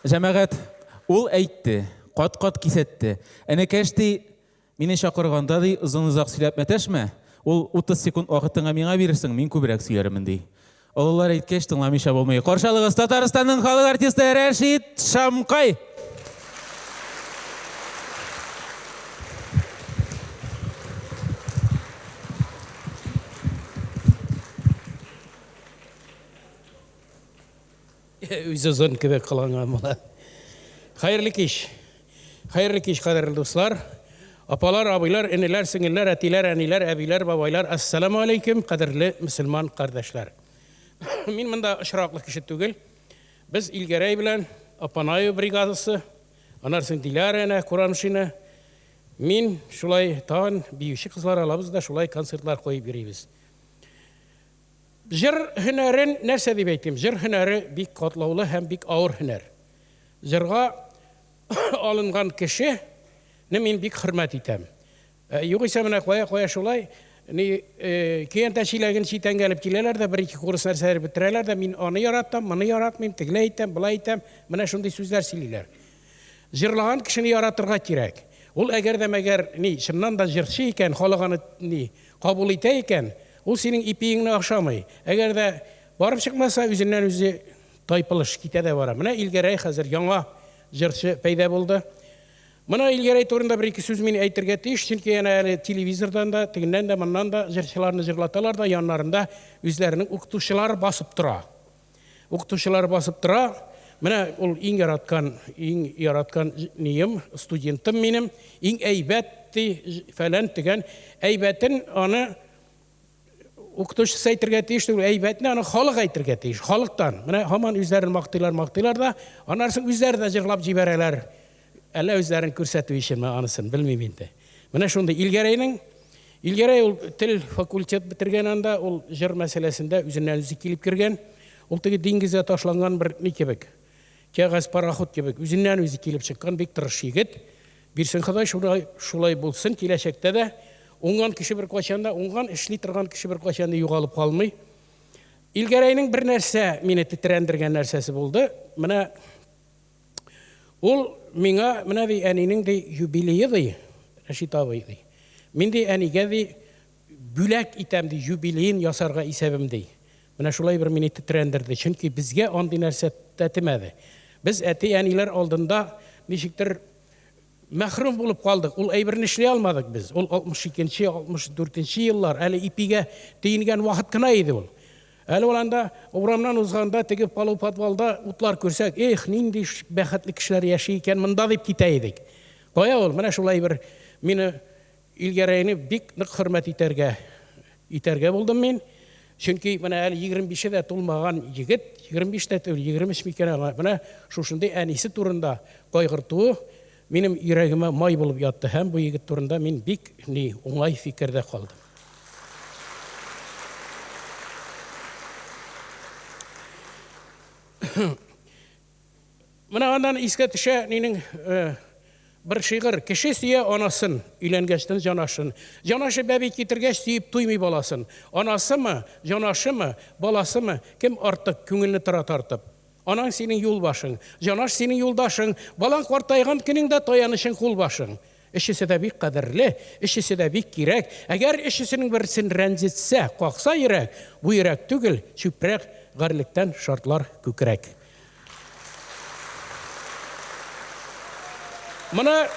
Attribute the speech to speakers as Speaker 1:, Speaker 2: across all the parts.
Speaker 1: Жәмәғәт, ул әйтте, қат-қат кисетте. Әне кәшті мине шақырғанда дей ұзын-ұзақ сөйләп мәтәшмә, ул 30 секунд вақытыңа миңа берірсің, мен көбірәк сөйләрмін дей. Олылар әйткәш тыңламыйша болмай. Қаршалығыз Татарстанның халық артисті Рәшид Шамқай.
Speaker 2: Өзі ұзын кебек қыланған мұла. Қайырлы кеш, қадірлі достар. Апалар, абайлар, інілер, сіңілер, әтилер, әнилер, әбилер, бабайлар. Ассаламу алейкум, қадірлі мұсылман қардашлар. Мен мұнда ұшырақлы кіші түгіл. Біз Илгәрәй білән Апанайы бригадасы, анарсын Диләр әне, Құрамшыны. Мен шулай тағын бейуші қызлар алабыз да шулай концертлар қойып берейбіз. Жыр хөнәрен нәрсә дип әйтим? Жыр хөнәре бик катлаулы һәм бик авыр һөнәр. Жырга алынган кеше мен бик хөрмәт итәм. Югыйсә менә кая шулай, кейін тәшиләген читән gəlіп киләләр дә бер-ике курс нәрсәләр бетерәләр дә мин аны яратам, моны яратмыйм, тегеләй әйтәм, булай әйтәм, менә шундый сүзләр сөйлиләр. Җырлаган кешене яратырга кирәк. Ул әгәр дә мәгәр чыннан да җырчы икән, халыганы кабул итә икән, ул синең ипиеңне ашамый. Әгәр дә барып чыкмаса, үзеннән үзе тайпылыш китә дә бара. Менә Илгәрәй хәзер яңа җырчы пәйда булды. Менә Илгәрәй турында бер-ике сүз мин әйтергә тиеш, чөнки әле телевизордан да, тегеннән дә, моннан да җырчыларны җырлаталар да, яннарында үзләренең укытучылар басып тора. Укытучылар басып тора. Менә ул иң яраткан нием, студентым минем, иң әйбәт фәлән тигән әйбәтен аны укытучысы әйтергә тиеш, әйбәтне аны халык әйтергә тиеш, халыктан. Менә һаман үзләрен мактыйлар да, аннарсын үзләре дә җырлап җибәрәләр. Әллә үзләрен күрсәтү өченме анысын белмим инде. Менә шундый Илгәрәй ул тел факультет бетергән анда, ул җыр мәсьәләсендә үзеннән үзе килеп кергән. Ул теге диңгезгә ташланган бер кебек, кәгазь пароход кебек, үзеннән үзе килеп чыккан бик тырыш егет. Бирсен Ходай шулай булсын, киләчәктә дә уңган кеше бер качанда, уңган эшли торган кеше бер качанда югалып калмый. Илгәрәйнең бер нәрсә мине тетрәндергән нәрсәсе булды. Менә ул миңа менә ди әнинең ди юбилее ди, Рәшид абый ди. Мин ди әнигә ди бүләк итәм ди, юбилеен ясарга исәбем ди. Менә шулай бер мине тетрәндерде, чөнки безгә андый нәрсә тәтемәде. Без әти әниләр алдында ничектер мәхрүм булып калдык. Ул әйберне эшли алмадык без. Ул 62-нче, 64-нче еллар, әле ипигә тиенгән вакыт кына иде ул. Әле уланда урамнан узганда теге подвалда утлар күрсәк, нинди бәхетле кешеләр яши икән монда дип китә идек. Кая ул? Менә шулай бер мине Илгәрәйне бик нык хөрмәт итәргә булдым мин. Чөнки менә әле 25-дә тулмаган егет, 25-дә түгел, 23 микән менә шушындый әнисе турында кайгыртуы минем йөрәгемә май булып ятты һәм бу егет турында мин бик уңай фикердә калдым. Менә аннан искә төшә нинең бер шигырь, кеше сөя анасын, өйләнгәчтән җанашын. Җанашы бәби китергәч сөеп туймый баласын. Анасымы, җанашымы, баласымы, кем артык күңелне тартып. Анаң синең юлбашың, җанаш синең юлдашың, балаң картайган көнеңдә таянышың кулбашың. Эшесе дә бик кадерле, эшесе дә бик кирәк. Әгәр эшесенең берсен рәнҗетсә, какса йөрәк, бу йөрәк түгел, чүпрәк гарлектән шартлар күкрәк. Менә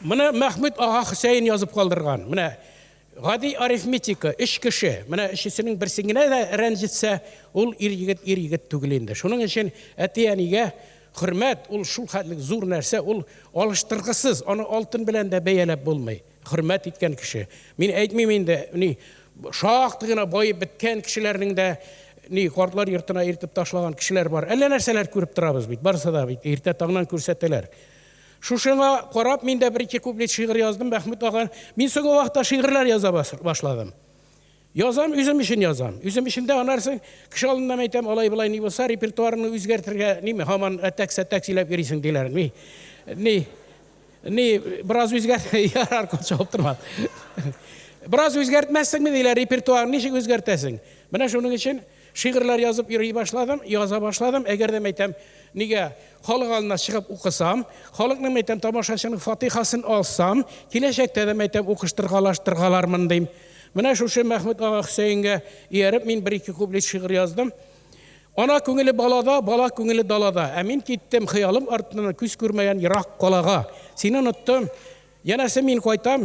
Speaker 2: Мәхмүд ага Хөсәйн язып калдырган. Менә гади арифметика, эш кеше, менә эшесенең берсен генә дә рәнҗетсә, ул ир егет түгел инде. Шуның өчен әти-әнигә хөрмәт, ул шул хәтлек зур нәрсә, ул алыштыргысыз, аны алтын белән дә бәяләп булмый. Хөрмәт иткән кеше. Мин әйтмим инде, шактый гына байып биткән кешеләрнең дә картлар йортына иртеп ташлаган кешеләр бар. Әллә нәрсәләр күреп торабыз бит, барысы да бит, иртә таңнан күрсәтәләр. Шушыңа карап мин дә бер-ике куплет шигырь яздым, Мәхмүд ага. Мин соңгы вакытта шигырьләр яза башладым. Язам, үзем өчен язам. Үзем өчен дә анарсын кеше алдында әйтәм, алай булай ни булса, репертуарны үзгәртергә, һаман әтәк йөрисең диләр. Бераз үзгәрт, ярар кочып тормады. Бераз үзгәртмәссеңме диләр, репертуарны ничек үзгәртәсең? Менә шуның өчен Şiirler yazıp yürüye başladım, yaza başladım. Eğer de meytem nige halk alına çıkıp okusam, halkның meytem tamaşaçının Fatihasını alsam, kileşekte de meytem okuştırgalaştırgalarmın deyim. Mine şuşu Mehmet Ağa Hüseyin'e yerip, min bir-iki kublet şiir yazdım. Ana köngülü balada, bala köngülü dalada. Emin gittim xıyalım артынан küs görmeyen Irak kolağa. Seni unuttum. Yenese min koytam.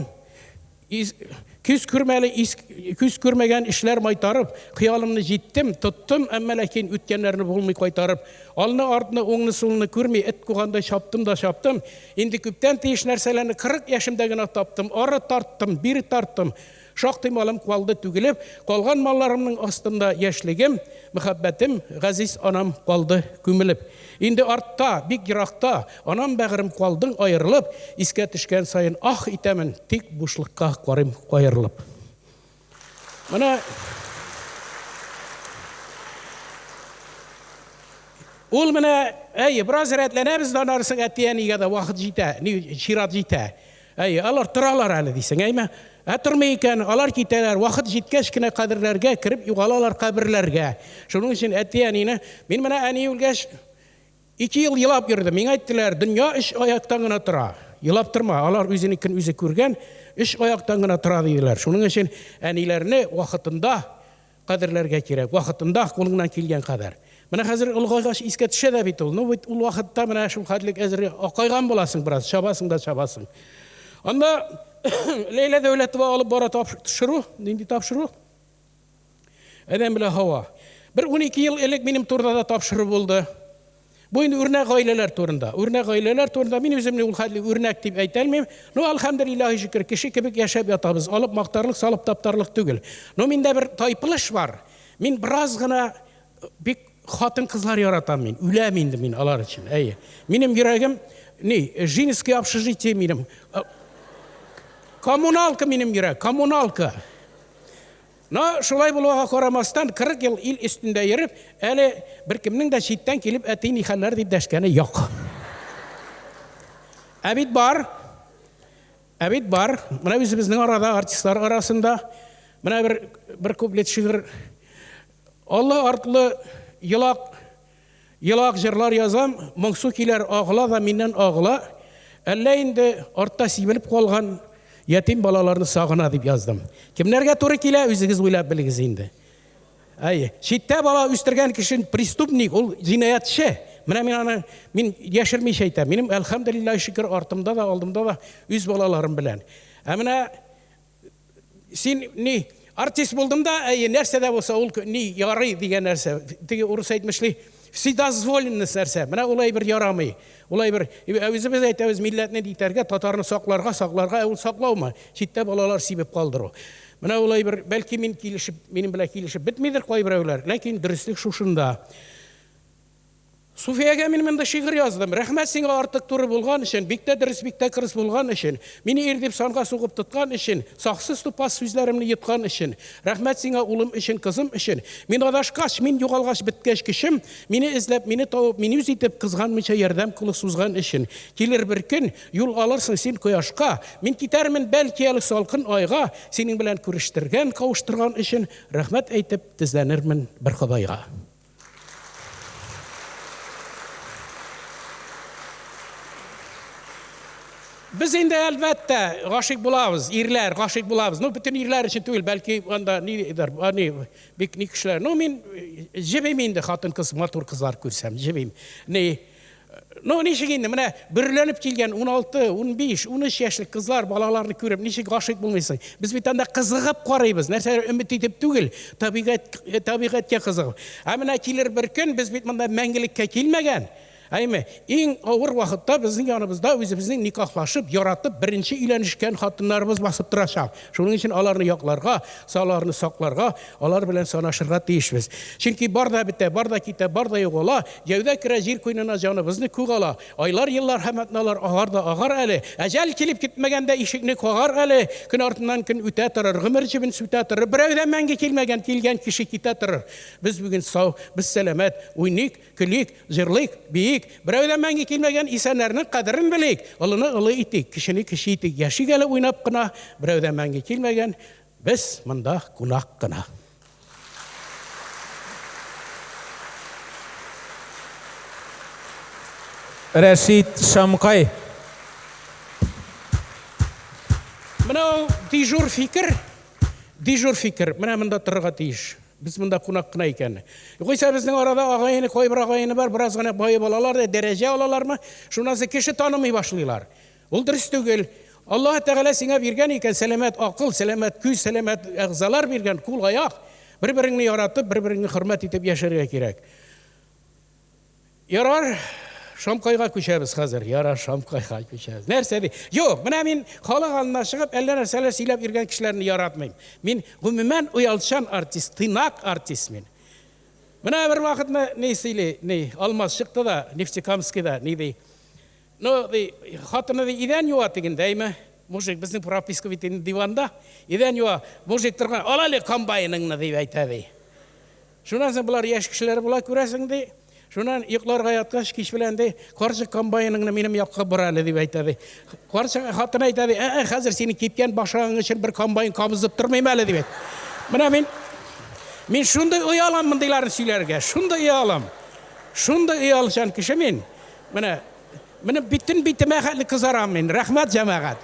Speaker 2: Küs görmegen işler maytarıp, xıyalımını jittim, tuttum, amma lakin ütkenlerini bulmay koytarıp, alını ardını, oğunu solunu görmey, et koğanda şaptım da şaptım. Indi küpten teyiş nerselerini 40 yaşımdagına taptım, arı tarttım, biri tarttım. Şaktım malım kaldı tügülüp, kalgan mallarımın astında yaşligim, muhabbetim, gaziz anam kaldı kümülüp. Indi artta, bir girakta, anam bağırım kaldın ayrılıp, iske tişken sayın ah itemin, tik buşlukka korim ayrılıp. Bana ol mene, biraz eretlene bizden arısın etiyeni ya da vakit jite, şirat jite. Alar tıralar hali deysin, eyme. Atırmayken alar kiteler, vakit jitkeşkine kadirlerge kirip, yuğalalar kabirlerge. Şunun için etiyenine, ben mene eni ulgeş, 2 yıl yılap yürüdüm. Мен айтtılar, dünya iş ayaktan gına tıra. Yılap tırma, alar özünikin özü körgen, iş ayaktan gına tıra deyirler. Şunun için enilerini vakitında kadirlerge kirek, vakitında kolundan kelgen kadar. Mene hazır ulğaygaş iske tişe de bit ol. Ul vakitta mene şu hadlik ezri akaygan bolasın biraz, çabasın da çabasın. Onda Leyla devleti alıp bara tapşırı, dindi tapşırı. Edem bile hava. Bir 12 yıl elek benim turda da tapşırı buldu. Bu indi örnek aileler turunda. Örnek aileler turunda ben özümle ul hadli örnek deyip aytalmayım. No elhamdülillahi şükür kişi kibik yaşap yatabız. Alıp maktarlık, salıp taptarlık tügül. No minde bir taypılış var. Min biraz gına bir hatın kızlar yaratan min. Üle mindi min alar için. Benim yüreğim Жинский общежитие benim. Коммуналка benim yürek, коммуналка. Şulay buluğa koramastan 40 yıl il üstünde yerip, öyle bir kiminin de şitten gelip eteğin ihalleri deyip deşkeni yok. Abid var. Buna bizimizin arada, artistler arasında, buna bir kuplet şiir. Allah artlı yılak jırlar yazam, Mongsukiler ağla da minnen ağla. Elle indi orta sivilip kolgan, yetim balalarını sağına deyip yazdım. Kimlerge toru kile özünüz oylap bilgiz indi. Şitte bala üstürgen kişinin pristupnik, ol cinayetçi. Min yaşırmay şeytem. Benim elhamdülillah şükür artımda da aldımda da üz balalarım bilen. Amına sen artist buldum da nerse de olsa ol yarı diye nerse. Dige orası etmişli. Вседозволенность нәрсе. Мына олай bir ярамый. Олай bir өзіміз айтабыз милләтне дейтерге, татарны сакларга, ул саклаумы? Читтә балалар сибеп калдыру. Мына олай bir бәлки минем белән килешеп бетмидер кайберәүләр, ләкин дөрестлек шушында. Суфияга мен монда şiir yazdım. Рәхмәт сиңа артык туры булган өчен, бик тә дөрес, бик тә кырыс булган өчен, мине ирдеп санга сугып тоткан өчен, саксыз тупас сүзләремне йоткан өчен, рәхмәт сиңа улым өчен, кызым өчен. Мин адашкач, мин югалгач биткәч кешем, мине эзләп, мине табып, мине үз итеп кызганмыйча ярдәм кылы сузган өчен. Килер бер көн, юл алырсың син кояшка, мин китәрмен бәлки әле салкын айга, синең белән күрештергән, кавыштырган өчен, рәхмәт әйтеп тезләнермен бер Худайга. Biz indi elbette gaşık bulabız, irler gaşık bulabız. No bütün irler için değil, belki onda bir kişiler. No min cebim indi hatun kız, matur kızlar görsem cebim. Nişik indi, mene bürlenip kelgen 16, 15, 13 yaşlı kızlar balalarını görüp nişik gaşık bulmaysın. Biz bir tane kızıgıp qarayız. Nerse ümit edip değil, tabiatga kızıgıp. Amına kelir bir gün biz bir manda мәңгелеккә келмәгән. En ağır vakitte bizim yanımızda özümüzün nikahlaşıp, yaratıp, birinci ilenişken hatınlarımız basıp duracak. Şunun için alarını yaklarga, sağlarını saklarga, alar bilen sanaşırga değişmez. Çünkü barda bitte, barda kite, barda yok ola, yevde kire jir koynuna canımızını kuğala, aylar yıllar hemetnalar ağar da ağar əli, ecel kilip gitmegende işikni koğar əli, gün ardından gün üte tırır, gımır cibin süte tırır, bir evden menge kelgen kişi kite tırır. Biz bugün sağ, biz selamet, uynik, külik, zirlik, biyik, Biravdan menge kelmegen insanlarning qadrini bilik. Alını ılı itik, kişini kişi itik. Yaşı gele oynap qına, biravdan menge kelmegen biz mında kulak qına.
Speaker 1: Рәшит Шамқай.
Speaker 2: Мынау дежур фикер, мына мында тұрға тиіш. Біз мында қунақ қына екен. Қойса біздің арада ағайыны, қой бір ағайыны бар, біраз ғана байы балалар да, дәреже алалар ма, шунасы кеші танымай башлайлар. Ол дұрыс түгел. Аллах Тағала сеңа берген екен, сәлемет ақыл, сәлемет күз, сәлемет ағзалар берген, кул аяқ. Бір-біріңні яратып, бір-біріңні хөрмәт етіп яшәргә кирәк. Ярар, Шамқайға көшәбез хәзер. Ярар, Шамқайға көшәбез. Нәрсә ди? Юк, менә мин халык алдына чыгып, әллә нәрсәләр сөйләп йөргән кешеләрне яратмыйм. Мин гомумән уялчан артист, тыйнак артист мин. Менә бер вакытны ни сөйли, ни Алмаз чыкты да, Нефтекамскида, ни ди. Ну, ди хатыны ди идән юа дигәндәйме? Мужик безнең прописка бит диванда. Идән юа, мужик торган, алалы комбайныңны дип әйтә ди. Шуннан соң булар яшь кешеләр була күрәсең ди. Шуннан йокларга яткач кич белән ди, каршы комбайныңны минем якка бора әле дип әйтә ди. Каршы хатын әйтә ди, хәзер сине кипкән башагың өчен бер комбайн кабызып тормыйм әле дип әйт. Менә мин шундай уялам мондыйларны сөйләргә, шундай уялам. Шундай уялчан кеше мин. Менә битен битемә хәтле кызарам мин. Рәхмәт җәмәгать.